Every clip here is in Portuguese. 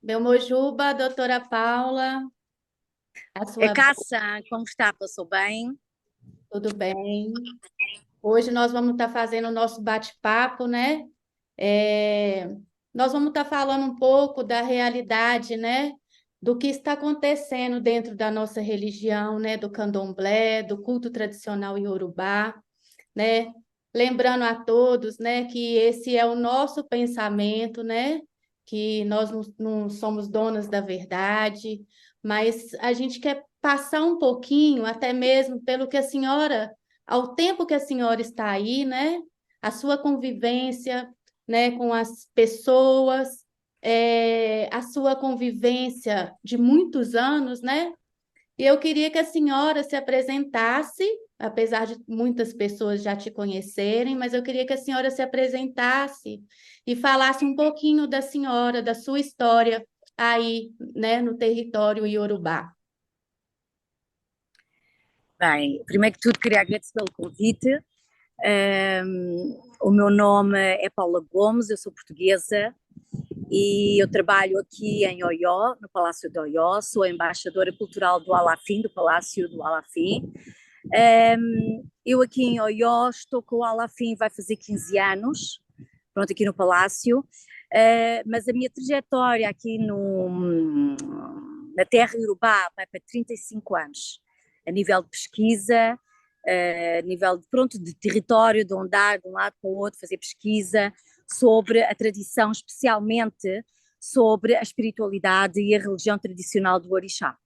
Meu Mojuba, doutora Paula, a A sua Cassan, como está? Passou bem? tudo bem? Hoje nós vamos estar fazendo o nosso bate-papo, né? É, Nós vamos estar falando um pouco da realidade, né? Do que está acontecendo dentro da nossa religião, né? Do candomblé, do culto tradicional iorubá, né? Lembrando a todos, né, que esse é o nosso pensamento, né? Que nós não somos donas da verdade, mas a gente quer passar um pouquinho, até mesmo pelo que a senhora, ao tempo que a senhora está aí, né? A sua convivência, né, com as pessoas, a sua convivência de muitos anos, né? E eu queria que a senhora se apresentasse, apesar de muitas pessoas já te conhecerem, mas eu queria que a senhora se apresentasse e falasse um pouquinho da senhora, da sua história aí, né, no território Iorubá. Bem, primeiro que tudo queria agradecer pelo convite. O meu nome é Paula Gomes, eu sou portuguesa e eu trabalho aqui em Oió, no Palácio de Oió, sou a embaixadora cultural do Alafim, do Palácio do Alafim. Eu aqui em Oió estou com o Alafim, vai fazer 15 anos, pronto, aqui no Palácio. Mas a minha trajetória aqui na terra Iorubá vai para 35 anos, a nível de pesquisa, a nível de, pronto, de território, de andar de um lado para o outro, fazer pesquisa sobre a tradição, especialmente sobre a espiritualidade e a religião tradicional do Orixá.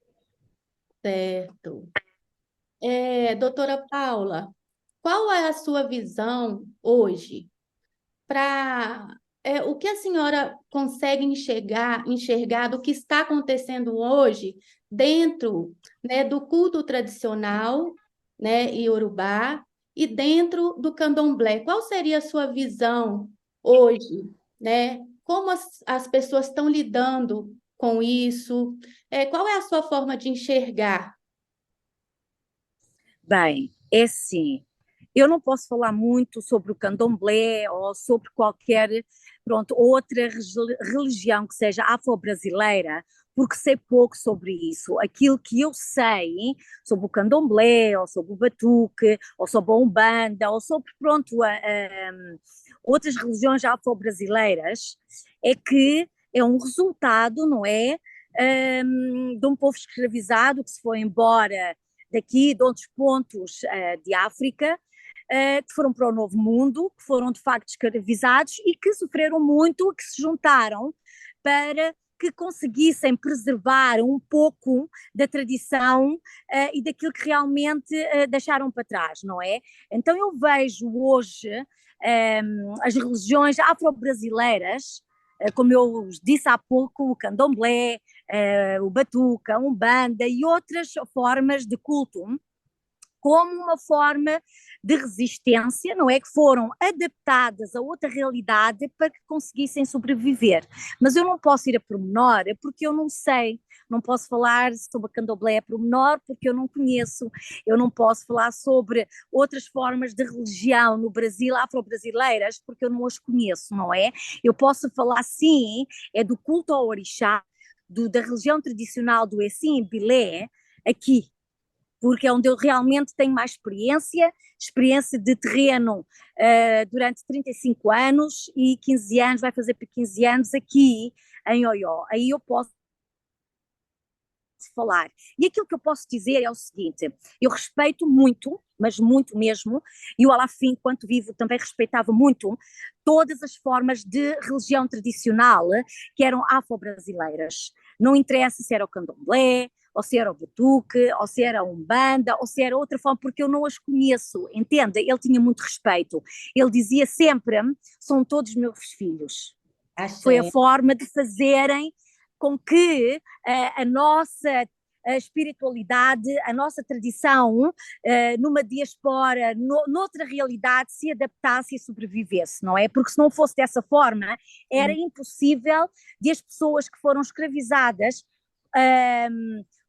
Certo. Doutora Paula, qual é a sua visão hoje para o que a senhora consegue enxergar do que está acontecendo hoje dentro, né, do culto tradicional, né, iorubá e dentro do candomblé? Qual seria a sua visão hoje, né? Como as pessoas estão lidando com isso? Qual é a sua forma de enxergar? Bem, é assim, eu não posso falar muito sobre o candomblé ou sobre qualquer, pronto, outra religião que seja afro-brasileira, porque sei pouco sobre isso. Aquilo que eu sei sobre o candomblé, ou sobre o batuque, ou sobre a umbanda, ou sobre, pronto, outras religiões afro-brasileiras, é que é um resultado, não é? De um povo escravizado que se foi embora daqui, de outros pontos de África, que foram para o Novo Mundo, que foram de facto escravizados e que sofreram muito, que se juntaram para que conseguissem preservar um pouco da tradição e daquilo que realmente deixaram para trás, não é? Então eu vejo hoje as religiões afro-brasileiras, como eu disse há pouco, o candomblé, o batuque, a umbanda e outras formas de culto, como uma forma de resistência, não é? Que foram adaptadas a outra realidade para que conseguissem sobreviver. Mas eu não posso ir a pormenor porque eu não sei. Não posso falar sobre a candomblé a pormenor porque eu não conheço. Eu não posso falar sobre outras formas de religião no Brasil, afro-brasileiras, porque eu não as conheço, não é? Eu posso falar, sim, é do culto ao orixá, da religião tradicional do Essim Bilé, aqui, porque é onde eu realmente tenho mais experiência de terreno durante 35 anos e 15 anos, vai fazer para 15 anos aqui em Oió. Aí eu posso falar. E aquilo que eu posso dizer é o seguinte: eu respeito muito, mas muito mesmo, e o Alafim, enquanto vivo, também respeitava muito todas as formas de religião tradicional que eram afro-brasileiras. Não interessa se era o candomblé, ou se era o batuque, ou se era a umbanda, ou se era outra forma, porque eu não as conheço, entende? Ele tinha muito respeito. Ele dizia sempre: são todos meus filhos. Foi a Axé. forma de fazerem com que a nossa a espiritualidade, a nossa tradição, numa diaspora, noutra realidade, se adaptasse e sobrevivesse, não é? Porque se não fosse dessa forma, era impossível de as pessoas que foram escravizadas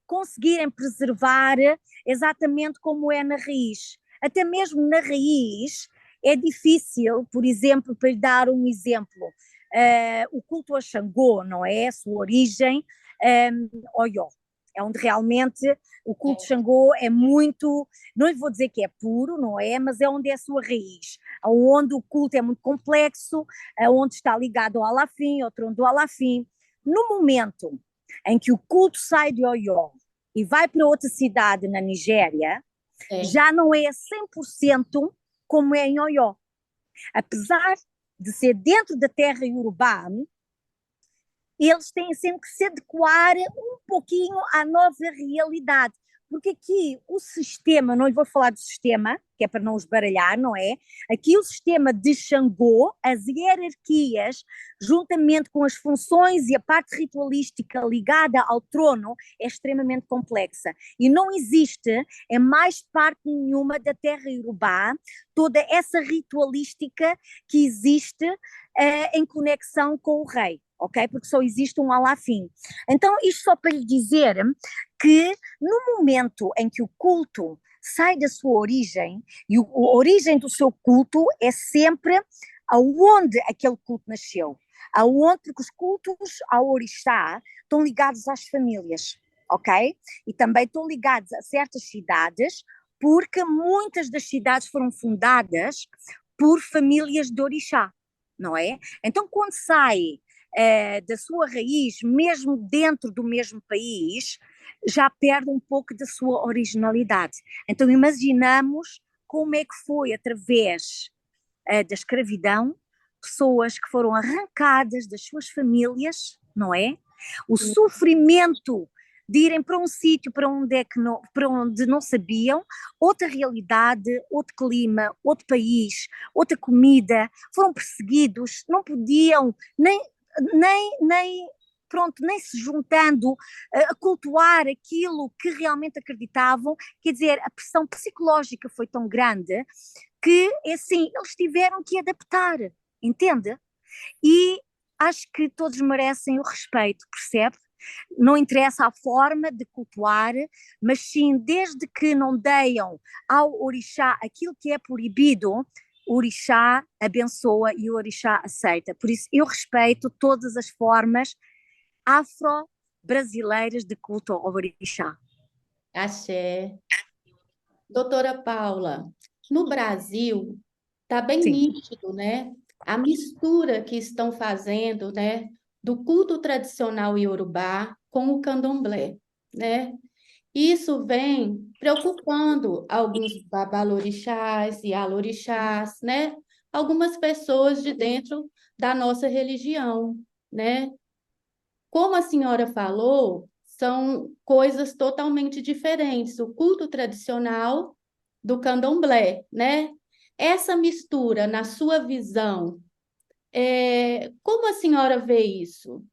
conseguirem preservar exatamente como é na raiz. Até mesmo na raiz é difícil, por exemplo, para lhe dar um exemplo, o culto a Xangô, não é? A sua origem, Oió. É onde realmente o culto de Xangô é muito, não lhe vou dizer que é puro, não é? Mas é onde é a sua raiz, onde o culto é muito complexo, onde está ligado ao Alafim, ao trono do Alafim. No momento em que o culto sai de Oió e vai para outra cidade na Nigéria, já não é 100% como é em Oió. Apesar de ser dentro da terra iorubá, eles têm sempre que se adequar um pouquinho à nova realidade. Porque aqui o sistema, não lhe vou falar do sistema, que é para não os baralhar, não é? Aqui o sistema de Xangô, as hierarquias, juntamente com as funções e a parte ritualística ligada ao trono, é extremamente complexa. E não existe, em mais parte nenhuma da terra iorubá, toda essa ritualística que existe em conexão com o rei. Ok? Porque só existe um Alafim. Então, isto só para lhe dizer que no momento em que o culto sai da sua origem, e a origem do seu culto é sempre aonde aquele culto nasceu, aonde, porque os cultos ao orixá estão ligados às famílias, ok? E também estão ligados a certas cidades, porque muitas das cidades foram fundadas por famílias de orixá, não é? Então, quando sai da sua raiz, mesmo dentro do mesmo país, já perde um pouco da sua originalidade. Então imaginamos como é que foi através da escravidão, pessoas que foram arrancadas das suas famílias, não é? O sofrimento de irem para um sítio para onde não sabiam, outra realidade, outro clima, outro país, outra comida, foram perseguidos, não podiam nem se juntando a cultuar aquilo que realmente acreditavam, quer dizer, a pressão psicológica foi tão grande que, assim, eles tiveram que adaptar, entende? E acho que todos merecem o respeito, percebe? Não interessa a forma de cultuar, mas sim, desde que não deem ao orixá aquilo que é proibido, o orixá abençoa e o orixá aceita. Por isso eu respeito todas as formas afro-brasileiras de culto ao orixá. Axé. Doutora Paula, no Brasil está bem Sim. nítido, né? A mistura que estão fazendo, né, do culto tradicional iorubá com o candomblé, né? Isso vem preocupando alguns babalorixás e alorixás, né? Algumas pessoas de dentro da nossa religião, né? Como a senhora falou, são coisas totalmente diferentes. O culto tradicional do candomblé, né? Essa mistura, na sua visão, como a senhora vê isso?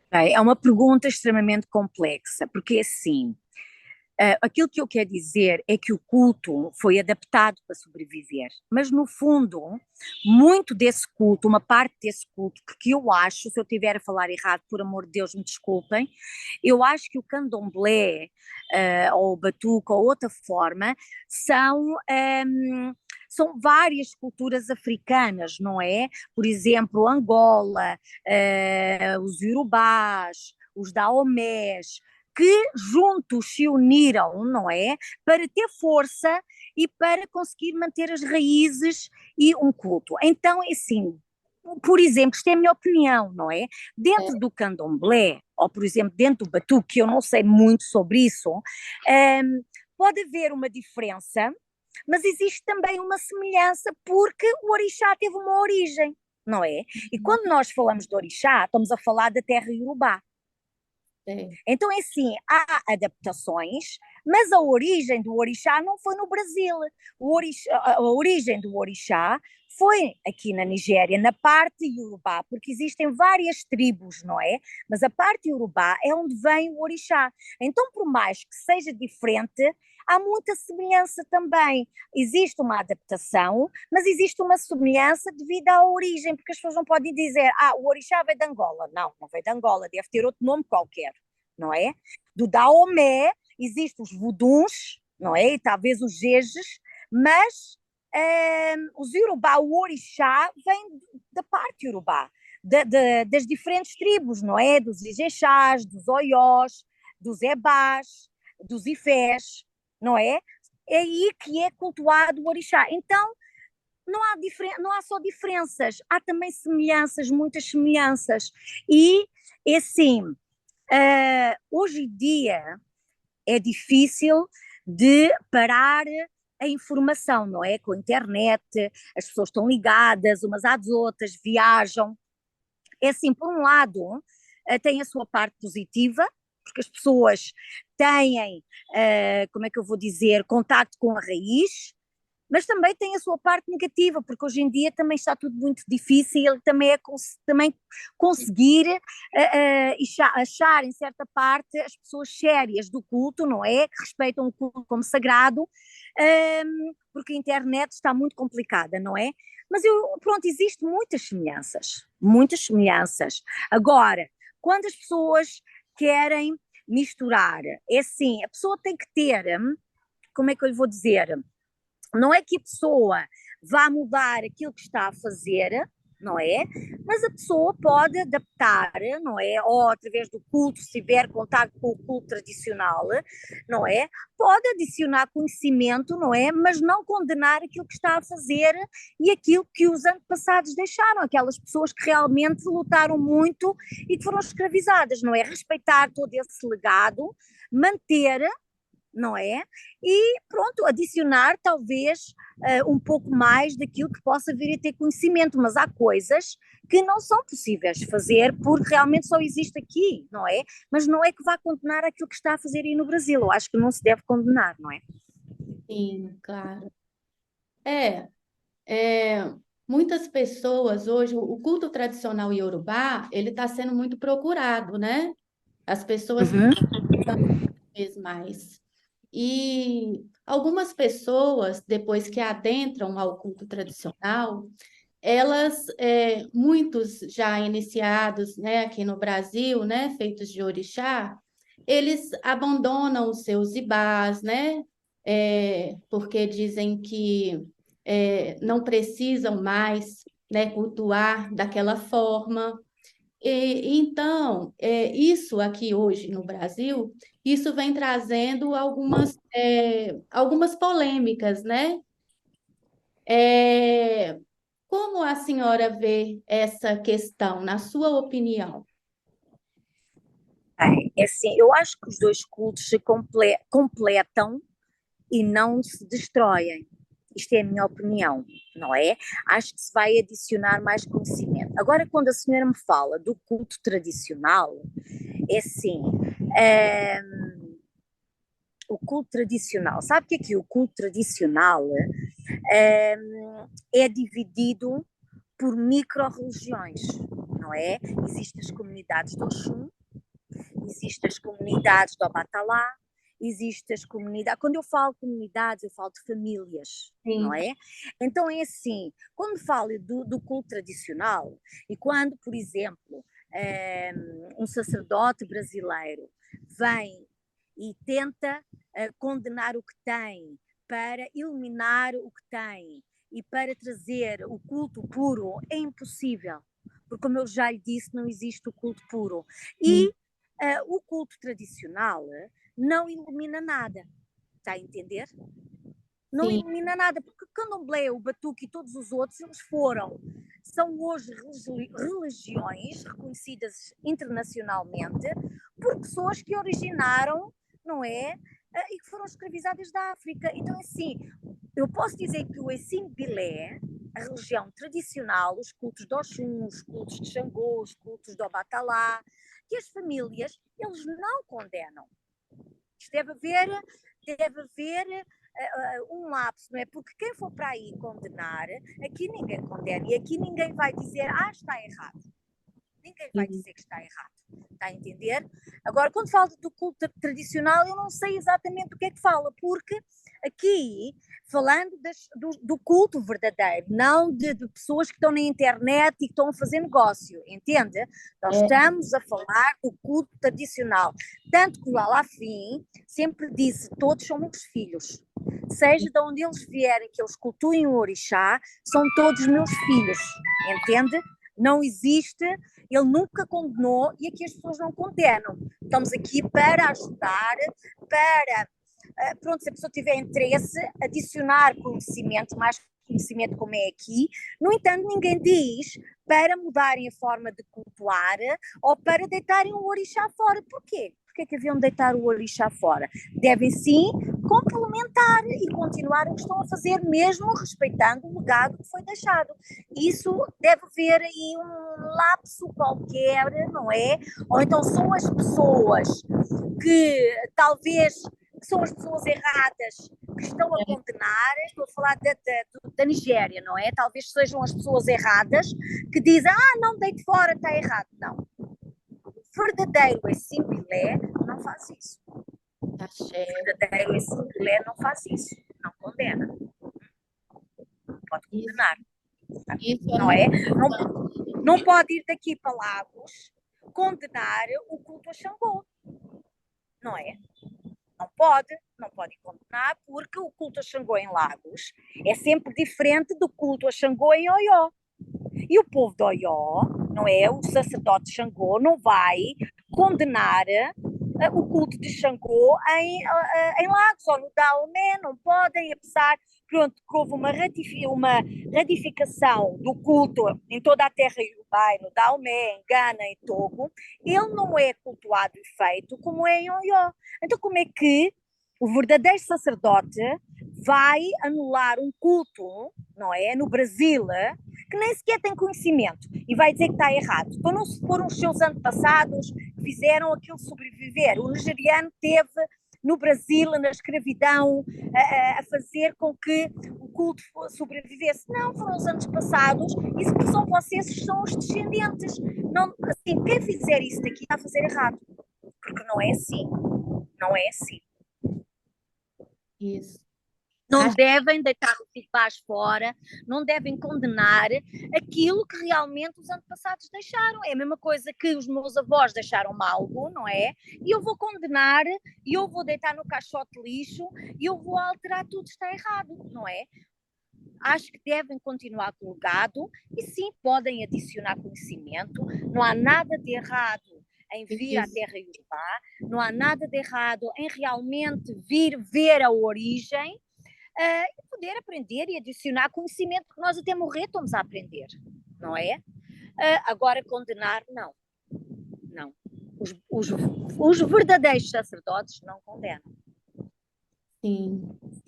Bem, é uma pergunta extremamente complexa, porque assim, aquilo que eu quero dizer é que o culto foi adaptado para sobreviver, mas no fundo, muito desse culto, uma parte desse culto, porque eu acho, se eu estiver a falar errado, por amor de Deus, me desculpem, eu acho que o candomblé, ou o batuque, ou outra forma, são várias culturas africanas, não é? Por exemplo, Angola, os Yorubás, os Daomés, que juntos se uniram, não é? Para ter força e para conseguir manter as raízes e um culto. Então, assim, por exemplo, isto é a minha opinião, não é? Dentro do candomblé, ou por exemplo, dentro do batuque, que eu não sei muito sobre isso, pode haver uma diferença, mas existe também uma semelhança, porque o orixá teve uma origem, não é? E quando nós falamos de orixá, estamos a falar da terra iorubá. Então é assim, há adaptações, mas a origem do orixá não foi no Brasil. A origem do orixá foi aqui na Nigéria, na parte iorubá, porque existem várias tribos, não é? Mas a parte iorubá é onde vem o orixá. Então, por mais que seja diferente, há muita semelhança também. Existe uma adaptação, mas existe uma semelhança devido à origem, porque as pessoas não podem dizer, o orixá veio de Angola. Não, não veio de Angola, deve ter outro nome qualquer, não é? Do Daomé existem os vuduns, não é? E talvez os jejes, mas os Yorubá, o orixá, vem Iorubá, das diferentes tribos, não é? Dos Ijexás, dos Oiós, dos Ebás, dos Ifés, não é? É aí que é cultuado o orixá. Então, não há só diferenças, há também semelhanças, muitas semelhanças. E, é assim, hoje em dia é difícil de parar a informação, não é? Com a internet, as pessoas estão ligadas umas às outras, viajam. É assim, por um lado, tem a sua parte positiva, porque as pessoas têm, como é que eu vou dizer, contacto com a raiz, mas também tem a sua parte negativa, porque hoje em dia também está tudo muito difícil, também é também conseguir achar em certa parte as pessoas sérias do culto, não é? Que respeitam o culto como sagrado, porque a internet está muito complicada, não é? Mas pronto, existem muitas semelhanças, muitas semelhanças. Agora, quando as pessoas querem misturar, é assim, a pessoa tem que ter, como é que eu lhe vou dizer? Não é que a pessoa vá mudar aquilo que está a fazer, não é? Mas a pessoa pode adaptar, não é? Ou através do culto, se tiver contato com o culto tradicional, não é? Pode adicionar conhecimento, não é? Mas não condenar aquilo que está a fazer e aquilo que os antepassados deixaram, aquelas pessoas que realmente lutaram muito e que foram escravizadas, não é? Respeitar todo esse legado, manter, não é? E pronto, adicionar talvez um pouco mais daquilo que possa vir a ter conhecimento, mas há coisas que não são possíveis fazer porque realmente só existe aqui, não é? Mas não é que vá condenar aquilo que está a fazer aí no Brasil, eu acho que não se deve condenar, não é? Sim, claro. É, muitas pessoas hoje, o culto tradicional iorubá, ele está sendo muito procurado, né? As pessoas estão Uhum. cada vez mais. E algumas pessoas, depois que adentram ao culto tradicional, elas, muitos já iniciados, né, aqui no Brasil, né, feitos de orixá, eles abandonam os seus ibás, né, porque dizem que não precisam mais, né, cultuar daquela forma. Então, isso aqui hoje no Brasil, isso vem trazendo algumas polêmicas, né? É, como a senhora vê essa questão, na sua opinião? É assim, eu acho que os dois cultos se completam e não se destroem. Isto é a minha opinião, não é? Acho que se vai adicionar mais conhecimento. Agora, quando a senhora me fala do culto tradicional, é assim, é, o culto tradicional, sabe o que é que o culto tradicional é, é dividido por micro-religiões, não é? Existem as comunidades do Oxum, existem as comunidades do Abatalá, existem as comunidades. Quando eu falo comunidades, eu falo de famílias, não Sim, é? Então é assim, quando falo do culto tradicional e quando, por exemplo, um sacerdote brasileiro vem e tenta condenar o que tem para eliminar o que tem e para trazer o culto puro, é impossível. Porque, como eu já lhe disse, não existe o culto puro. E sim, o culto tradicional não elimina nada, está a entender? Não sim, elimina nada, porque o candomblé, o batuque e todos os outros, são hoje religiões reconhecidas internacionalmente por pessoas que originaram, não é? E que foram escravizadas da África. Então, assim, eu posso dizer que o Exim Bilé, a religião tradicional, os cultos de Oxum, os cultos de Xangô, os cultos de Obatalá, que as famílias, eles não condenam. Isto deve haver um lapso, não é? Porque quem for para aí condenar, aqui ninguém condena e aqui ninguém vai dizer, está errado. Ninguém vai sim. dizer que está errado. Está a entender? Agora, quando fala do culto tradicional, eu não sei exatamente o que é que fala, porque aqui, falando do culto verdadeiro, não de pessoas que estão na internet e que estão a fazer negócio, entende? Nós É, estamos a falar do culto tradicional. Tanto que o Alafim sempre disse: todos são meus filhos. Seja de onde eles vierem, que eles cultuem o orixá, são todos meus filhos, entende? Não existe, ele nunca condenou e aqui as pessoas não condenam. Estamos aqui para ajudar, para, pronto, se a pessoa tiver interesse, adicionar conhecimento, mais conhecimento como é aqui. No entanto, ninguém diz para mudarem a forma de cultuar ou para deitarem o orixá fora. Porquê? Porque é que haviam de deitar o orixá fora? Devem sim complementar e continuar o que estão a fazer, mesmo respeitando o legado que foi deixado. Isso deve haver aí um lapso qualquer, não é? Ou então são as pessoas que talvez são as pessoas erradas que estão a condenar, estou a falar da Nigéria, não é? Talvez sejam as pessoas erradas que dizem, não, deite fora, está errado. Não. Verdadeiro é Simbilé, não faz isso. Tá certo. Verdadeiro é Simbilé, não faz isso. Não condena. Pode condenar. Isso Não é? muito Não pode ir daqui para Lagos condenar o culto a Xangô. Não é? Não pode condenar, porque o culto a Xangô em Lagos é sempre diferente do culto a Xangô em Oió. E o povo de Oió, não é? O sacerdote de Xangô não vai condenar o culto de Xangô em Lagos ou no Daomé, não podem, apesar pronto, que houve uma ratificação do culto em toda a terra iorubá, no Daomé, em Gana, em Togo, ele não é cultuado e feito como é em Oió. Então como é que o verdadeiro sacerdote vai anular um culto, não é, no Brasil, que nem sequer tem conhecimento e vai dizer que está errado? Então não se foram os seus antepassados que fizeram aquilo sobreviver. O nigeriano teve no Brasil, na escravidão, a fazer com que o culto sobrevivesse. Não, foram os anos passados, isso que são vocês que são os descendentes. Não, assim, quem fizer isso daqui está a fazer errado, porque não é assim. Não é assim. isso. Não devem deitar o paz fora, não devem condenar aquilo que realmente os antepassados deixaram. É a mesma coisa que os meus avós deixaram algo, não é? E eu vou condenar, e eu vou deitar no caixote lixo, e eu vou alterar tudo, está errado, não é? Acho que devem continuar com o legado e sim, podem adicionar conhecimento, não há nada de errado em vir à terra iorubá, não há nada de errado em realmente vir ver a origem, e poder aprender e adicionar conhecimento, porque nós até morrer estamos a aprender, não é? Agora condenar, não. Não. Os verdadeiros sacerdotes não condenam. Sim,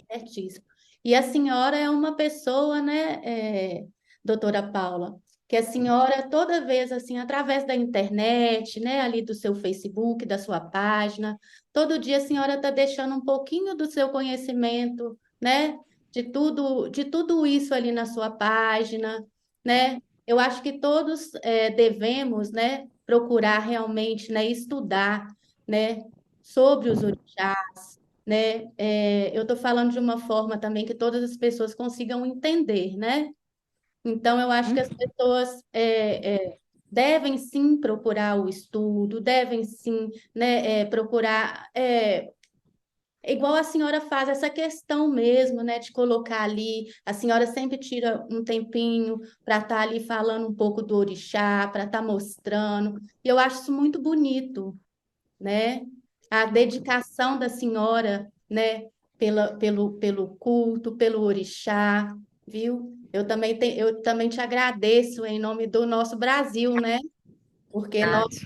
certíssimo. E a senhora é uma pessoa, né, doutora Paula, que a senhora toda vez, assim, através da internet, né, ali do seu Facebook, da sua página, todo dia a senhora está deixando um pouquinho do seu conhecimento, né, de tudo isso ali na sua página, né? Eu acho que todos devemos, né, procurar realmente, né, estudar, né, sobre os orixás, né? Eu estou falando de uma forma também que todas as pessoas consigam entender, né? Então, eu acho que as pessoas devem sim procurar o estudo, devem sim, né, procurar, igual a senhora faz essa questão mesmo, né, de colocar ali, a senhora sempre tira um tempinho para estar ali falando um pouco do orixá, para estar mostrando, e eu acho isso muito bonito, né? A dedicação da senhora, né? Pelo culto, pelo orixá, viu? Eu também te agradeço em nome do nosso Brasil, né? Porque nós,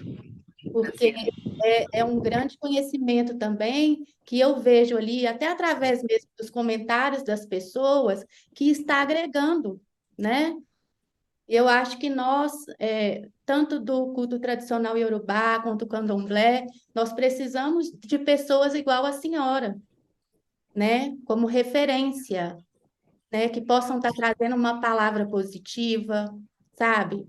porque é um grande conhecimento também que eu vejo ali, até através mesmo dos comentários das pessoas, que está agregando, né? Eu acho que nós, tanto do culto tradicional iorubá quanto do candomblé, nós precisamos de pessoas igual a senhora, né? Como referência, né? Que possam estar trazendo uma palavra positiva, sabe?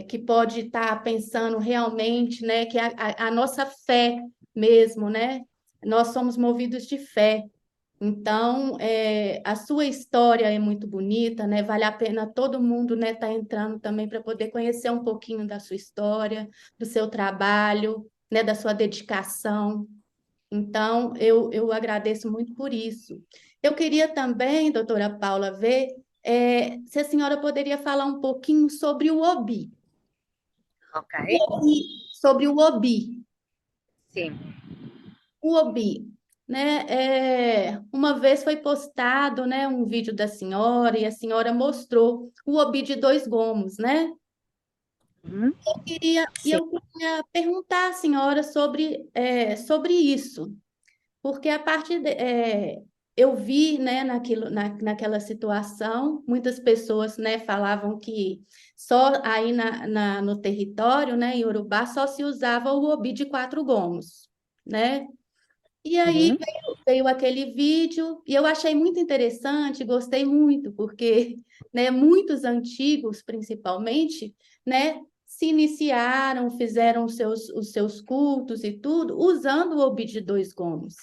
Que pode estar pensando realmente, né? Que a nossa fé mesmo, né? Nós somos movidos de fé. Então, a sua história é muito bonita, né? Vale a pena todo mundo, né, tá entrando também para poder conhecer um pouquinho da sua história, do seu trabalho, né, da sua dedicação. Então, eu agradeço muito por isso. Eu queria também, doutora Paula, ver se a senhora poderia falar um pouquinho sobre o Obi. Ok, Sobre o Obi. sim. O Obi, né? Uma vez foi postado, né, um vídeo da senhora e a senhora mostrou o Obi de dois gomos, né? Uhum. Sim. Eu queria perguntar à senhora sobre isso, porque eu vi, né, naquela situação, muitas pessoas, né, falavam que só aí no território, né, em Urubá, só se usava o Obi de quatro gomos, né? E aí Uhum. veio aquele vídeo e eu achei muito interessante, gostei muito, porque, né, muitos antigos, principalmente, né, se iniciaram, fizeram os seus cultos e tudo, usando o Obi de dois gomos,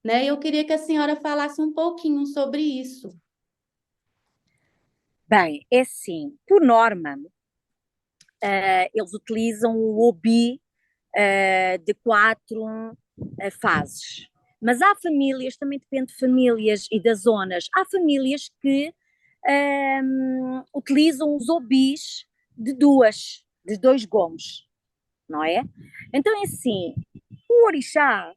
né? Eu queria que a senhora falasse um pouquinho sobre isso. Bem, é assim, por norma, eles utilizam o obi de quatro fases. Mas há famílias, também depende de famílias e das zonas, há famílias que utilizam os obis de dois gomos, não é? Então é assim, o orixá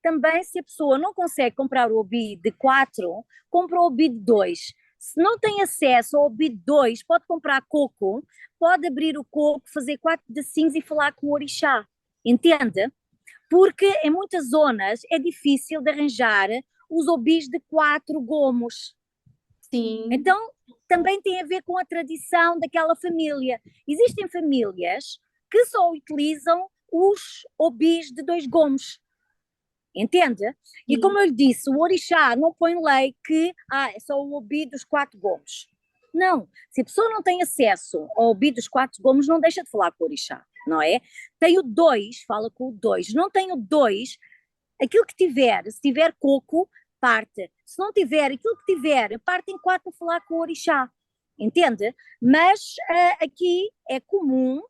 também, se a pessoa não consegue comprar o obi de quatro, compra o obi de dois. Se não tem acesso ao obi de dois, pode comprar coco, pode abrir o coco, fazer quatro pedacinhos e falar com o orixá. Entende? Porque em muitas zonas é difícil de arranjar os obis de quatro gomos. Sim, Então, também tem a ver com a tradição daquela família. Existem famílias que só utilizam os obis de dois gomos. Entende? E sim, como eu lhe disse, o orixá não põe lei que é só o obi dos quatro gomos. Não. Se a pessoa não tem acesso ao obi dos quatro gomos, não deixa de falar com o orixá, não é? Tem o dois, fala com o dois. Não tem o dois, aquilo que tiver, se tiver coco, parte. Se não tiver, aquilo que tiver, parte em quatro a falar com o orixá. Entende? Mas aqui é comum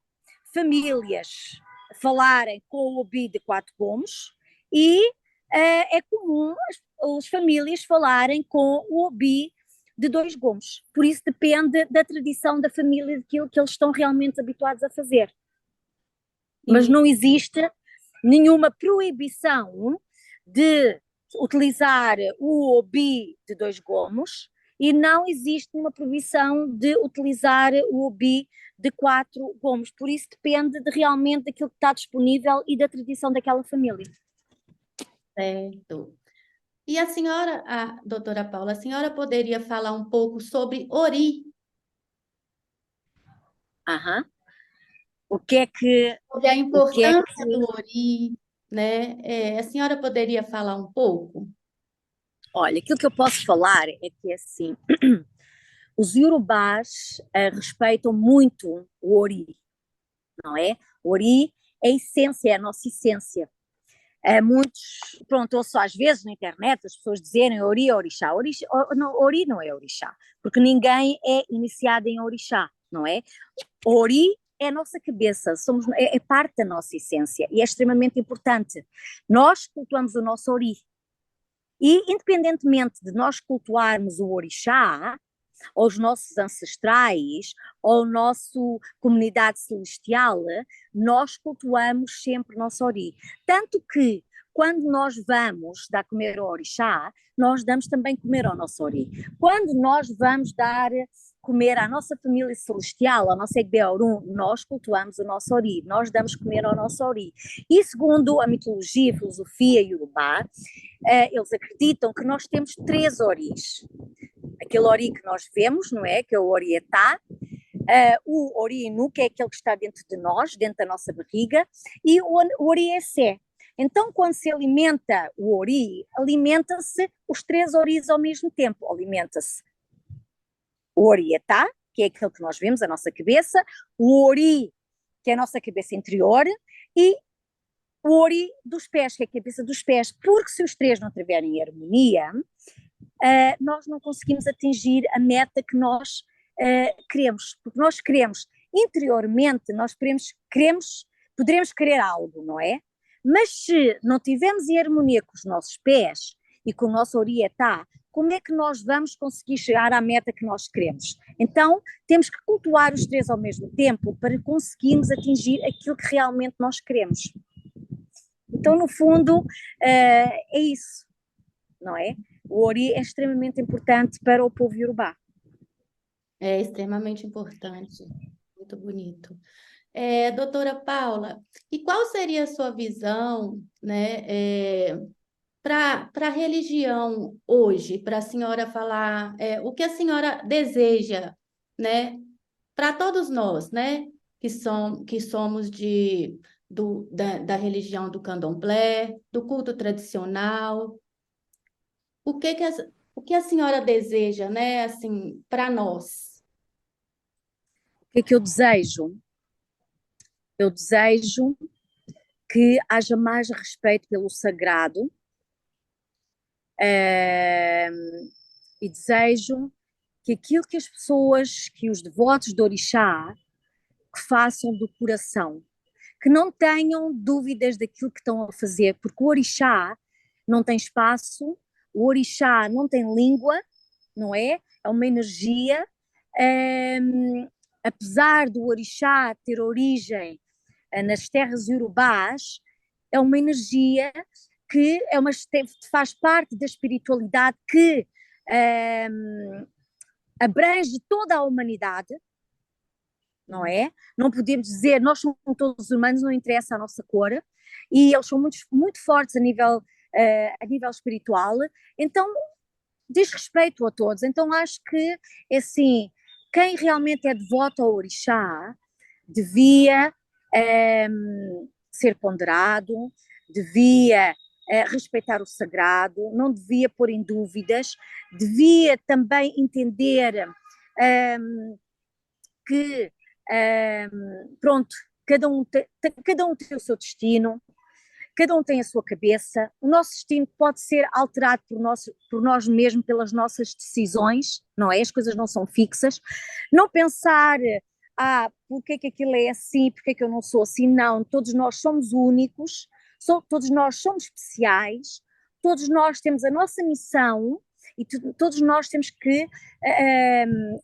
famílias falarem com o obi de quatro gomos e é comum as famílias falarem com o obi de dois gomos. Por isso depende da tradição da família, daquilo que eles estão realmente habituados a fazer. Mas sim. não existe nenhuma proibição de utilizar o obi de dois gomos e não existe uma proibição de utilizar o obi de quatro gomos. Por isso depende realmente daquilo que está disponível e da tradição daquela família. Certo. E a doutora Paula, a senhora poderia falar um pouco sobre Ori? Aham. O que é que, Sobre a o que é importância que, do Ori, né? A senhora poderia falar um pouco? olha, aquilo que eu posso falar é que assim, os iorubás respeitam muito o ori, não é? O ori é a essência, é a nossa essência. Muitos, pronto, ouço às vezes na internet as pessoas dizerem ori é orixá. Ori não é orixá, porque ninguém é iniciado em orixá, não é? Ori é a nossa cabeça, é parte da nossa essência e é extremamente importante. Nós cultuamos o nosso ori. E independentemente de nós cultuarmos o orixá, ou os nossos ancestrais, ou a nossa comunidade celestial, nós cultuamos sempre o nosso ori. Tanto que, quando nós vamos dar comer ao orixá, nós damos também comer ao nosso ori. Quando nós vamos dar comer à nossa família celestial, ao nosso Egbeorum, nós cultuamos o nosso ori, nós damos comer ao nosso ori. E segundo a mitologia e filosofia iorubá, eles acreditam que nós temos três oris. Aquele ori que nós vemos, não é? Que é o orietá, o ori-inu, que é aquele que está dentro de nós, dentro da nossa barriga, e o ori-essé. Então, quando se alimenta o ori, alimenta-se os três oris ao mesmo tempo. Alimenta-se o orietá, que é aquele que nós vemos, a nossa cabeça, o ori, que é a nossa cabeça interior, e o ori dos pés, que é a cabeça dos pés, porque se os três não estiverem em harmonia, nós não conseguimos atingir a meta que nós queremos, porque nós queremos interiormente, poderemos querer algo, não é? Mas se não tivermos em harmonia com os nossos pés e com o nosso orietá, como é que nós vamos conseguir chegar à meta que nós queremos? Então, temos que cultuar os três ao mesmo tempo para conseguirmos atingir aquilo que realmente nós queremos. Então, no fundo, é isso, não é? O Ori é extremamente importante para o povo Iorubá. É extremamente importante, muito bonito. Doutora Paula, e qual seria a sua visão, né, para a religião hoje, para a senhora falar o que a senhora deseja, né, para todos nós, né, que somos da religião do candomblé, do culto tradicional, o que que o que a senhora deseja, né, assim, para nós? O que é que eu desejo? Eu desejo que haja mais respeito pelo sagrado, e desejo que aquilo que as pessoas, que os devotos de Orixá, que façam do coração, que não tenham dúvidas daquilo que estão a fazer, porque o Orixá não tem espaço, o Orixá não tem língua, não é? É uma energia, apesar do Orixá ter origem nas terras iorubás, é uma energia que faz parte da espiritualidade que abrange toda a humanidade, não é? Não podemos dizer, nós somos todos humanos, não interessa a nossa cor, e eles são muito, muito fortes a nível espiritual, então diz respeito a todos. Então acho que, assim, quem realmente é devoto ao Orixá devia ser ponderado, devia respeitar o sagrado, não devia pôr em dúvidas, devia também entender que, pronto, cada um tem o seu destino, cada um tem a sua cabeça, o nosso destino pode ser alterado por nós mesmos, pelas nossas decisões, não é? As coisas não são fixas. Não pensar, porque é que aquilo é assim, porque é que eu não sou assim, não, todos nós somos únicos, todos nós somos especiais, todos nós temos a nossa missão e todos nós temos que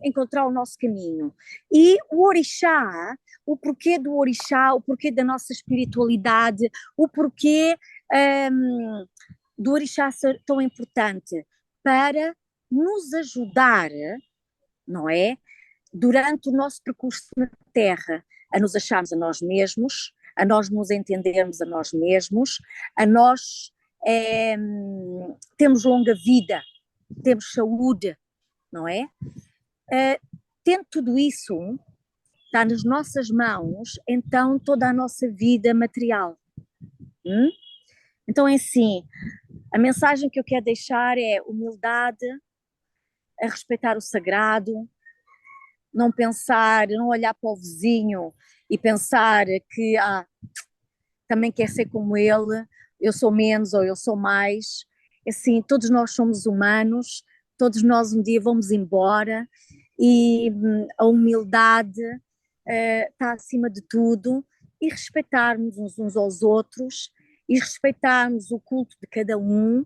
encontrar o nosso caminho. E o Orixá, o porquê do Orixá, o porquê da nossa espiritualidade, o porquê do Orixá ser tão importante para nos ajudar, não é? Durante o nosso percurso na Terra, a nos acharmos a nós mesmos, a nós nos entendermos a nós mesmos, a nós temos longa vida, temos saúde, não é? Tendo tudo isso, está nas nossas mãos, então toda a nossa vida material. Então é assim, a mensagem que eu quero deixar é humildade, a respeitar o sagrado, não pensar, não olhar para o vizinho e pensar que também quer ser como ele, eu sou menos ou eu sou mais. Assim, todos nós somos humanos, todos nós um dia vamos embora e a humildade está acima de tudo, e respeitarmos uns aos outros e respeitarmos o culto de cada um,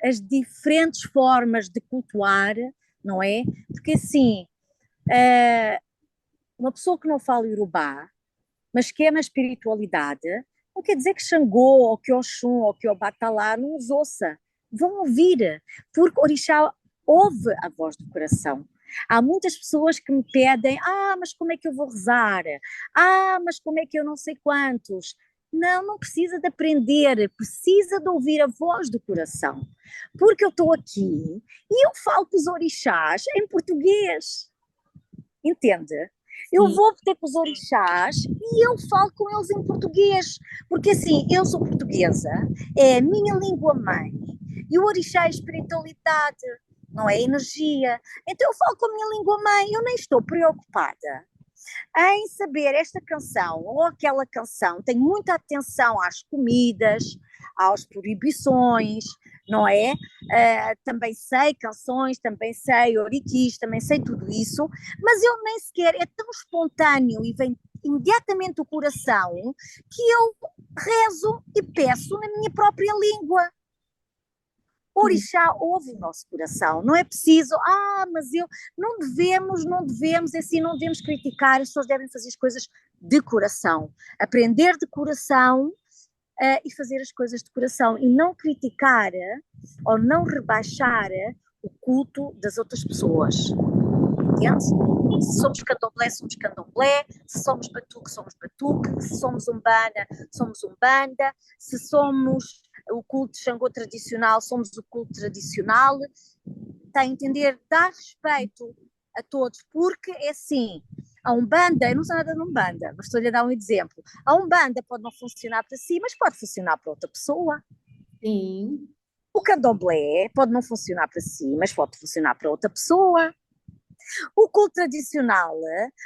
as diferentes formas de cultuar, não é? Porque assim, uma pessoa que não fala Iorubá, mas que é na espiritualidade, não quer dizer que Xangô, ou que Oxum, ou que Obatalá não os ouça. Vão ouvir, porque Orixá ouve a voz do coração. Há muitas pessoas que me pedem, mas como é que eu vou rezar? Mas como é que eu não sei quantos? Não precisa de aprender, precisa de ouvir a voz do coração. Porque eu estou aqui e eu falo com os orixás em português. Entende? Eu vou ter com os orixás e eu falo com eles em português, porque assim, eu sou portuguesa, é a minha língua mãe, e o orixá é espiritualidade, não é energia. Então eu falo com a minha língua mãe, eu nem estou preocupada em saber esta canção ou aquela canção, tenho muita atenção às comidas, às proibições, não é? Também sei canções, também sei oriquis, também sei tudo isso, mas eu nem sequer, é tão espontâneo e vem imediatamente do coração que eu rezo e peço na minha própria língua. O orixá ouve o nosso coração, não é preciso, mas eu, não devemos, assim, não devemos criticar, as pessoas devem fazer as coisas de coração, aprender de coração, e fazer as coisas de coração, e não criticar ou não rebaixar o culto das outras pessoas, entende? Se somos candomblé, somos candomblé, se somos batuque, somos batuque, se somos umbanda, somos umbanda, se somos o culto de Xangô tradicional, somos o culto tradicional. Está a entender? Dá respeito a todos, porque é assim, a Umbanda, eu não sei nada de Umbanda, mas estou-lhe a dar um exemplo. A Umbanda pode não funcionar para si, mas pode funcionar para outra pessoa. Sim. O candomblé pode não funcionar para si, mas pode funcionar para outra pessoa. O culto tradicional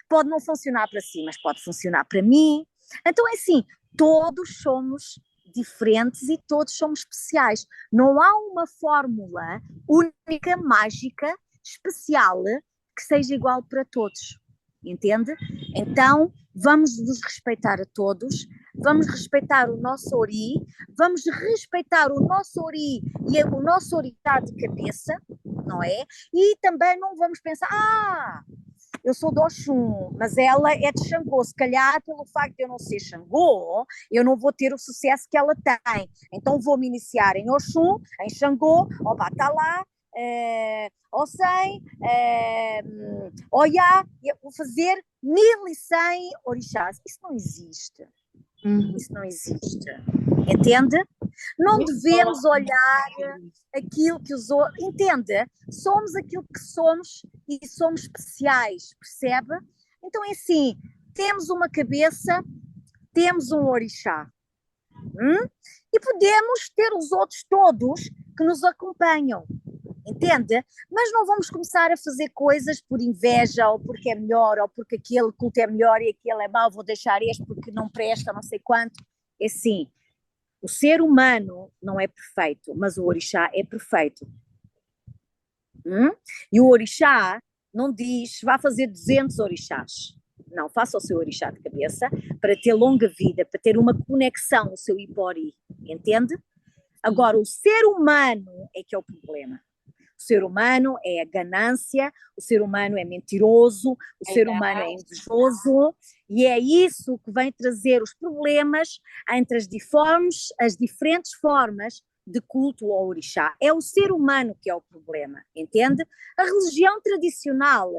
pode não funcionar para si, mas pode funcionar para mim. Então é assim, todos somos diferentes e todos somos especiais. Não há uma fórmula única, mágica, especial, que seja igual para todos. Entende? Então, vamos nos respeitar a todos, vamos respeitar o nosso ori, vamos respeitar o nosso ori e o nosso orixá de cabeça, não é? E também não vamos pensar, eu sou de Oxum, mas ela é de Xangô, se calhar pelo facto de eu não ser Xangô, eu não vou ter o sucesso que ela tem, então vou me iniciar em Oxum, em Xangô, ao Batalá, Ossém, Oiá, vou fazer 1100 orixás. Isso não existe. Isso não existe. Entende? Não Muito devemos bom. olhar aquilo que os outros. Entende? Somos aquilo que somos e somos especiais, percebe? Então é assim: temos uma cabeça, temos um orixá. E podemos ter os outros todos que nos acompanham. Entende? Mas não vamos começar a fazer coisas por inveja, ou porque é melhor, ou porque aquele culto é melhor e aquele é mau, vou deixar este porque não presta, não sei quanto. É assim, o ser humano não é perfeito, mas o orixá é perfeito. E o orixá não diz, vá fazer 200 orixás. Não, faça o seu orixá de cabeça para ter longa vida, para ter uma conexão, o seu ipori, entende? Agora, o ser humano é que é o problema. O ser humano é a ganância, o ser humano é mentiroso, o ser humano é invejoso, e é isso que vem trazer os problemas entre as diferentes formas de culto ao orixá. É o ser humano que é o problema, entende? A religião tradicional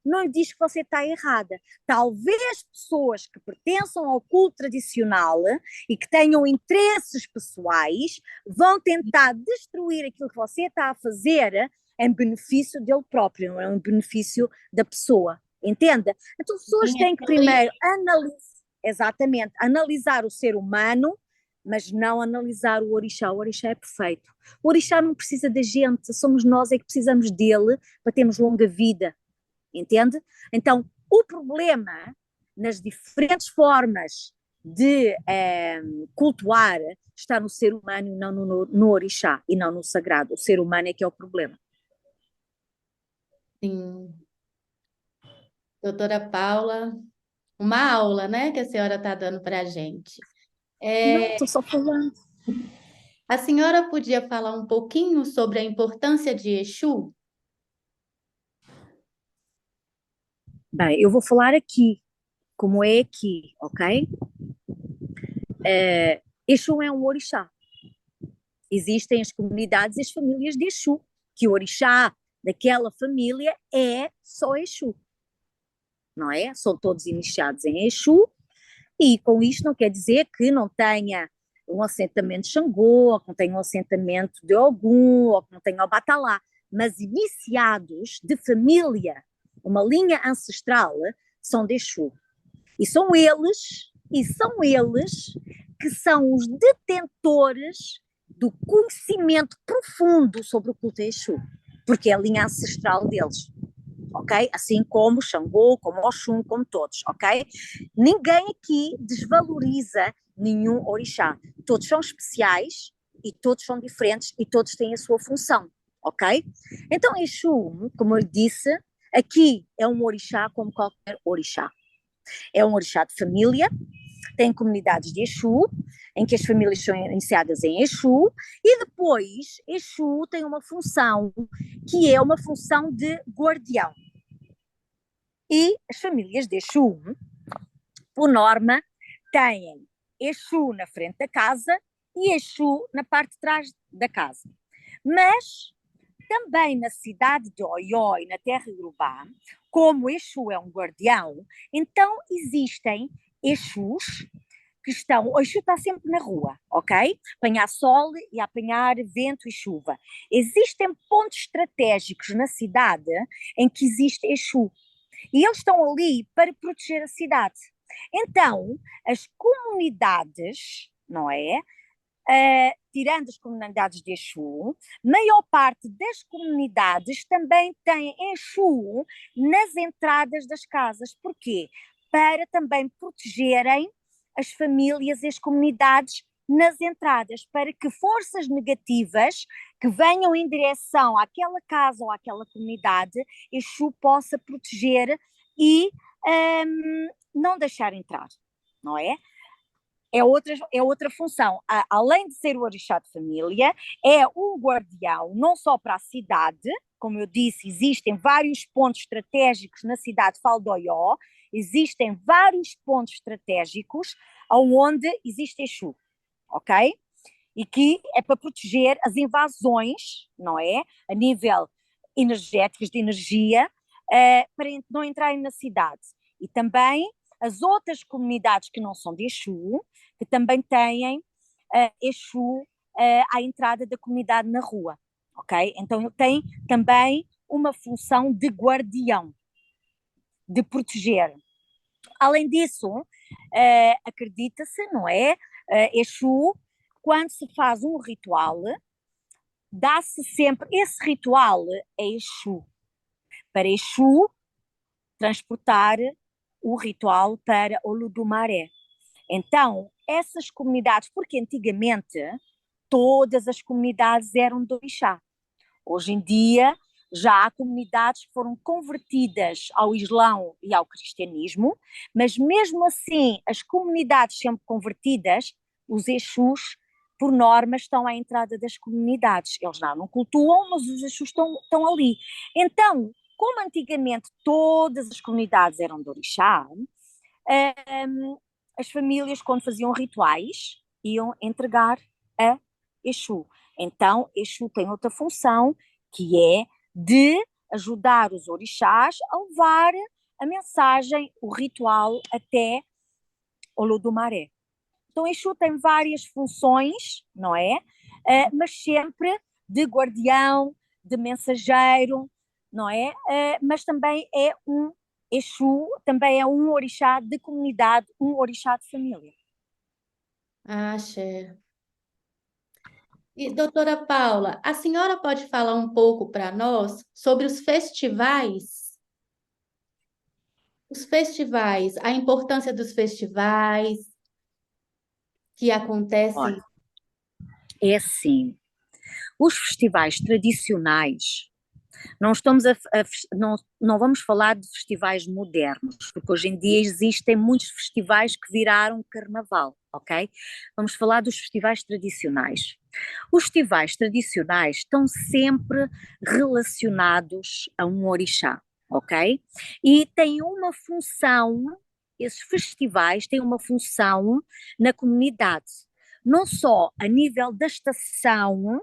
não lhe diz que você está errada. Talvez pessoas que pertençam ao culto tradicional e que tenham interesses pessoais vão tentar destruir aquilo que você está a fazer em benefício dele próprio, não é em benefício da pessoa. Entenda? Então as pessoas têm que primeiro analisar o ser humano, mas não analisar o orixá. O orixá é perfeito. O orixá não precisa da gente, somos nós é que precisamos dele para termos longa vida. Entende? Então, o problema nas diferentes formas de cultuar está no ser humano e não no orixá e não no sagrado. O ser humano é que é o problema. Sim. Doutora Paula, uma aula, né, que a senhora está dando para a gente. Não, estou só falando. A senhora podia falar um pouquinho sobre a importância de Exu? Bem, eu vou falar aqui, como é aqui, ok? Exu é um orixá. Existem as comunidades e as famílias de Exu, que o orixá daquela família é só Exu, não é? São todos iniciados em Exu, e com isto não quer dizer que não tenha um assentamento de Xangô, ou que não tenha um assentamento de Ogum, ou que não tenha o Batalá, mas iniciados de família, uma linha ancestral, são de Exu. E são eles que são os detentores do conhecimento profundo sobre o culto a Exu, porque é a linha ancestral deles. Ok? Assim como Xangô, como Oxum, como todos, ok? Ninguém aqui desvaloriza nenhum orixá. Todos são especiais e todos são diferentes e todos têm a sua função, ok? Então Exu, como eu disse, aqui é um orixá como qualquer orixá. É um orixá de família, tem comunidades de Exu, em que as famílias são iniciadas em Exu, e depois Exu tem uma função que é uma função de guardião. E as famílias de Exu, por norma, têm Exu na frente da casa e Exu na parte de trás da casa. Mas também na cidade de Oió e na terra de Urubá, como Exu é um guardião, então existem Exus que estão, o Exu está sempre na rua, ok? Apanhar sol e apanhar vento e chuva. Existem pontos estratégicos na cidade em que existe Exu. E eles estão ali para proteger a cidade. Então, as comunidades, não é? Tirando as comunidades de Exu, maior parte das comunidades também tem Exu nas entradas das casas. Porquê? Para também protegerem as famílias e as comunidades nas entradas, para que forças negativas que venham em direção àquela casa ou àquela comunidade, Exu possa proteger e não deixar entrar, não é? É outra função. Além de ser o orixá de família, é um guardião não só para a cidade, como eu disse, existem vários pontos estratégicos na cidade de Fal de Oió, existem vários pontos estratégicos onde existe Exu, ok? E que é para proteger as invasões, não é? A nível energético, de energia, para não entrarem na cidade. E também as outras comunidades que não são de Exu, que também têm Exu à entrada da comunidade na rua, ok? Então ele tem também uma função de guardião, de proteger. Além disso, acredita-se, não é? Exu, quando se faz um ritual, dá-se sempre, esse ritual é Exu, para Exu transportar o ritual para Olodumaré. Então, essas comunidades, porque antigamente todas as comunidades eram de orixá. Hoje em dia já há comunidades que foram convertidas ao Islão e ao cristianismo, mas mesmo assim as comunidades sempre convertidas, os Exus, por norma, estão à entrada das comunidades. Eles não cultuam, mas os Exus estão ali. Então, como antigamente todas as comunidades eram de orixá, as famílias, quando faziam rituais, iam entregar a Exu. Então, Exu tem outra função, que é de ajudar os orixás a levar a mensagem, o ritual até Olodumaré. Então, Exu tem várias funções, não é? Mas sempre de guardião, de mensageiro, não é? Mas também é um Exu, também é um orixá de comunidade, um orixá de família. Axé. E, doutora Paula, a senhora pode falar um pouco para nós sobre os festivais? Os festivais, a importância dos festivais que Olha, acontecem. é assim, os festivais tradicionais, não vamos falar de festivais modernos, porque hoje em dia existem muitos festivais que viraram carnaval, ok? Vamos falar dos festivais tradicionais. Os festivais tradicionais estão sempre relacionados a um orixá, ok? E têm uma função, esses festivais têm uma função na comunidade, não só a nível da estação,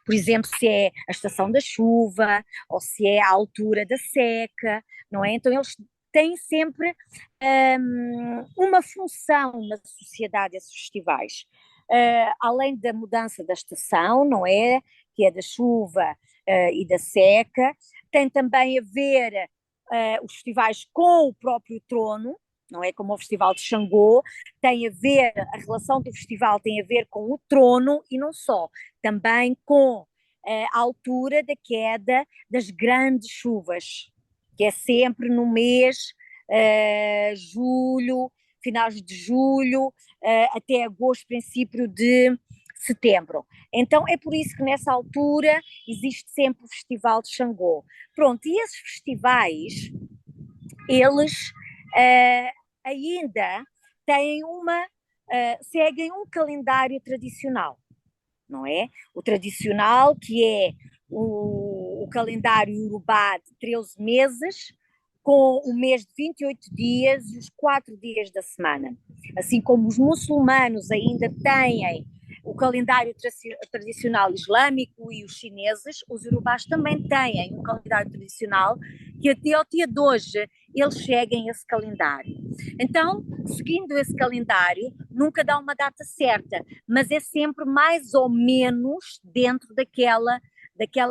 por exemplo, se é a estação da chuva ou se é a altura da seca, não é? Então eles têm sempre uma função na sociedade, esses festivais. Além da mudança da estação, não é? Que é da chuva e da seca, tem também a ver os festivais com o próprio trono, não é? Como o Festival de Xangô, tem a ver, a relação do festival tem a ver com o trono e não só, também com a altura da queda das grandes chuvas, que é sempre no mês julho, finais de julho, até agosto, princípio de setembro. Então é por isso que nessa altura existe sempre o Festival de Xangô. Pronto, e esses festivais, eles ainda têm uma seguem um calendário tradicional, não é? O tradicional, que é o calendário iorubá de 13 meses, com o mês de 28 dias e os 4 dias da semana. Assim como os muçulmanos ainda têm o calendário tradicional islâmico e os chineses, os iorubás também têm um calendário tradicional que até ao dia de hoje eles seguem esse calendário. Então, seguindo esse calendário, nunca dá uma data certa, mas é sempre mais ou menos dentro daquela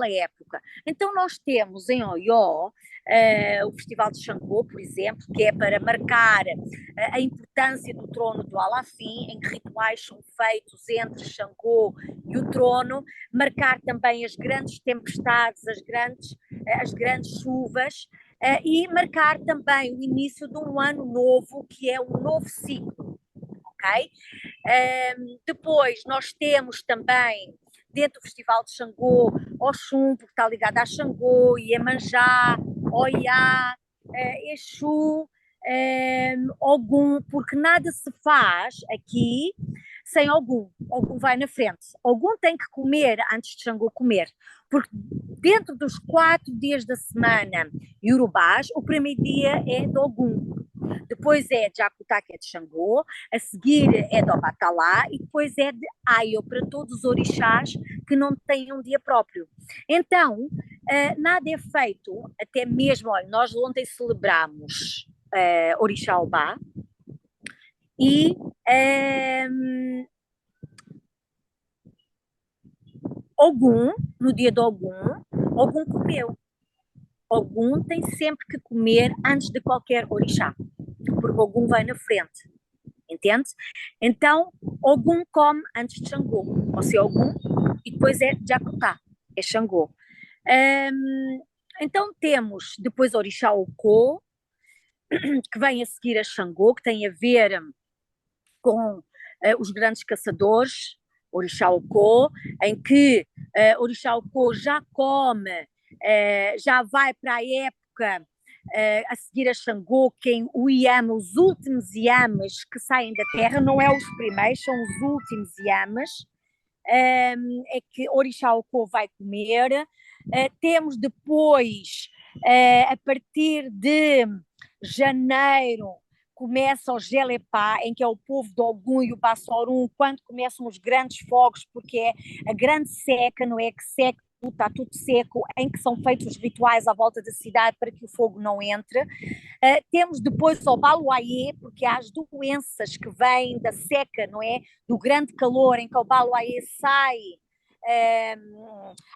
época. Então, nós temos em Oió o Festival de Xangô, por exemplo, que é para marcar a importância do trono do Alafim, em que rituais são feitos entre Xangô e o trono, marcar também as grandes tempestades, as grandes chuvas, e marcar também o início de um ano novo, que é um novo ciclo, ok? Depois nós temos também, dentro do Festival de Xangô, Oxum, porque está ligado a Xangô, Iemanjá, Oiá, Exu, Ogum, porque nada se faz aqui sem Ogum. Ogum vai na frente. Ogum tem que comer antes de Xangô comer, porque dentro dos 4 dias da semana iorubás, o primeiro dia é de Ogum, depois é de Jacutá, que é de Xangô, a seguir é de Obatalá e depois é de Aio, para todos os orixás que não têm um dia próprio. Então, nada é feito, até mesmo, olha, nós ontem celebramos Orixá Obá e Ogum, no dia de Ogum, Ogum comeu. Ogum tem sempre que comer antes de qualquer orixá, porque Ogum vai na frente, entende? Então, Ogum come antes de Xangô, ou seja, Ogum, e depois é Jacutá, é Xangô. Então temos depois Orixá Okô, que vem a seguir a Xangô, que tem a ver com os grandes caçadores, Orixá Okô, em que Orixá Okô já come, já vai para a época a seguir a Xangô, quem o Iama, os últimos Iamas que saem da terra, não é os primeiros, são os últimos Iamas, é que Orixá Okô vai comer. Temos depois, a partir de janeiro, começa o Gelepá, em que é o povo do Ogum e o Bassorum, quando começam os grandes fogos, porque é a grande seca, não é? Que seca, está tudo seco, em que são feitos os rituais à volta da cidade para que o fogo não entre. Temos depois o Baluayê, porque há as doenças que vêm da seca, não é? Do grande calor, em que o Baluayê sai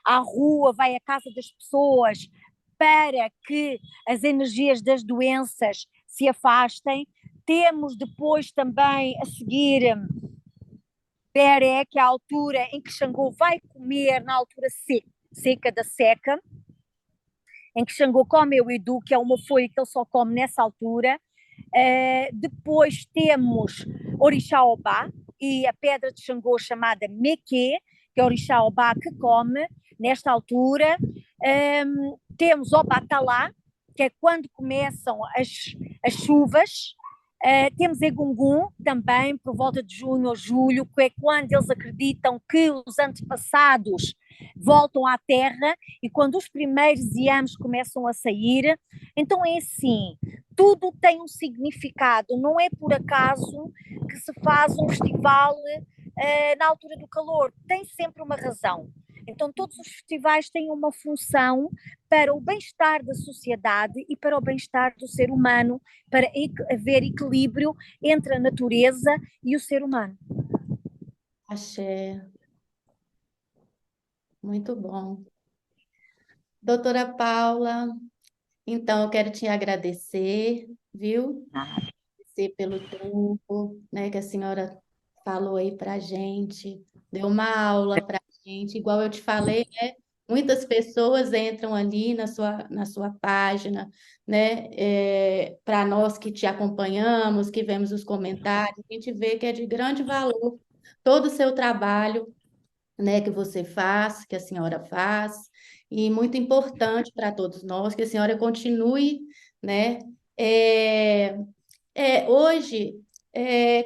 à rua, vai à casa das pessoas para que as energias das doenças se afastem. Temos depois também a seguir Beré, que é a altura em que Xangô vai comer, na altura seca da seca, em que Xangô come o Edu, que é uma folha que ele só come nessa altura. Depois temos Orixá Obá e a pedra de Xangô chamada Mequê, que é Orixá Obá que come nesta altura. Temos Obatalá, que é quando começam as chuvas. Temos Egungun também, por volta de junho ou julho, que é quando eles acreditam que os antepassados voltam à terra e quando os primeiros Iamos começam a sair. Então é assim, tudo tem um significado, não é por acaso que se faz um festival na altura do calor, tem sempre uma razão. Então todos os festivais têm uma função para o bem-estar da sociedade e para o bem-estar do ser humano, para haver equilíbrio entre a natureza e o ser humano. Axé, muito bom. Doutora Paula, então eu quero te agradecer, viu? Agradecer pelo tempo, né, que a senhora falou aí para a gente, deu uma aula para a gente, igual eu te falei, né? Muitas pessoas entram ali na sua página, né? Para nós que te acompanhamos, que vemos os comentários, a gente vê que é de grande valor todo o seu trabalho, né, que você faz, que a senhora faz, e muito importante para todos nós que a senhora continue, né? É, hoje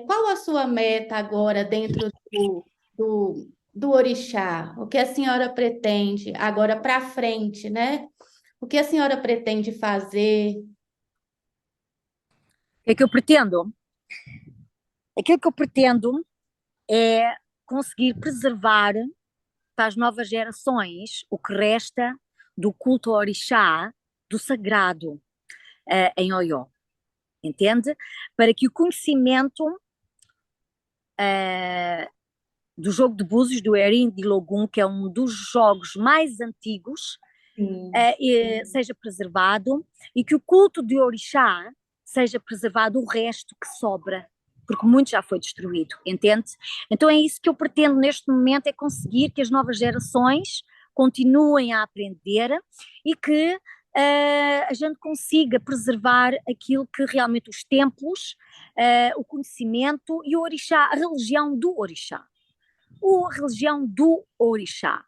Qual a sua meta agora dentro do orixá? O que a senhora pretende agora para frente, né? O que a senhora pretende fazer? O que é que eu pretendo? Aquilo que eu pretendo é conseguir preservar para as novas gerações o que resta do culto ao orixá, do sagrado em Oió, entende? Para que o conhecimento do jogo de búzios, do Erin de Logum, que é um dos jogos mais antigos, Sim. seja preservado e que o culto de orixá seja preservado o resto que sobra, porque muito já foi destruído, entende? Então é isso que eu pretendo neste momento, é conseguir que as novas gerações continuem a aprender e que a gente consiga preservar aquilo que realmente os templos, o conhecimento e o orixá, a religião do orixá. A religião do orixá.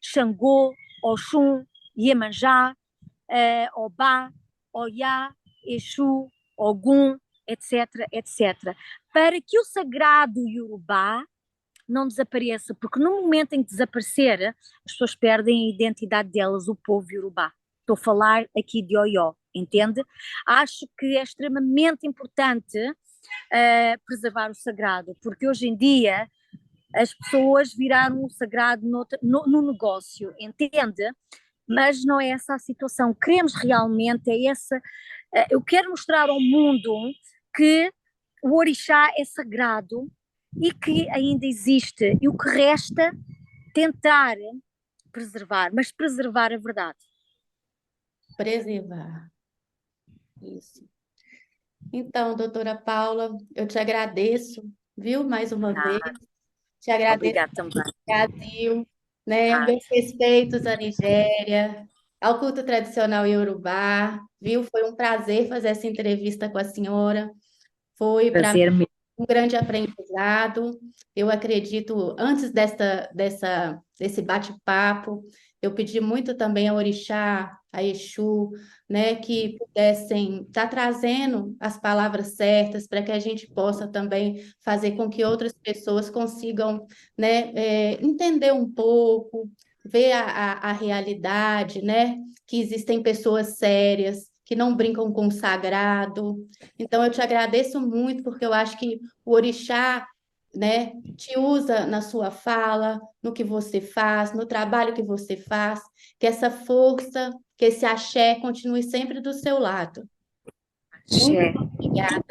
Xangô, Oxum, Iemanjá, Obá, Oyá, Exu, Ogum, etc, etc. Para que o sagrado Yorubá não desapareça, porque no momento em que desaparecer, as pessoas perdem a identidade delas, o povo Yorubá. Estou a falar aqui de Oió, entende? Acho que é extremamente importante preservar o sagrado, porque hoje em dia as pessoas viraram o sagrado no negócio, entende? Mas não é essa a situação. Queremos realmente, é essa. Eu quero mostrar ao mundo que o orixá é sagrado e que ainda existe. E o que resta, tentar preservar, mas preservar a verdade. Preservar. Isso. Então, doutora Paula, eu te agradeço, viu, mais uma vez. Te agradeço Obrigada também. ao Brasil, né? Ah, Meus respeitos à Nigéria, ao culto tradicional iorubá, viu? Foi um prazer fazer essa entrevista com a senhora. Foi para prazer mesmo. um grande aprendizado. Eu acredito, antes desse bate-papo, eu pedi muito também ao Orixá, a Exu, né, que pudessem estar trazendo as palavras certas para que a gente possa também fazer com que outras pessoas consigam, né, entender um pouco, ver a realidade, né, que existem pessoas sérias que não brincam com o sagrado. Então, eu te agradeço muito, porque eu acho que o orixá, né, te usa na sua fala, no que você faz, no trabalho que você faz, que essa força, que esse axé continue sempre do seu lado. Muito Axé. obrigada,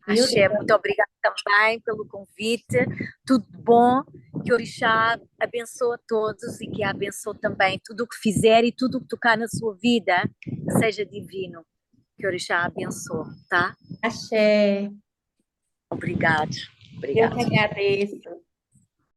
viu, Axé, doutora? muito obrigada também pelo convite. Tudo de bom. Que o Orixá abençoe a todos e que a abençoe também tudo o que fizer e tudo o que tocar na sua vida, que seja divino. Que o Orixá abençoe, tá? Axé, Obrigado. eu que Obrigado. agradeço.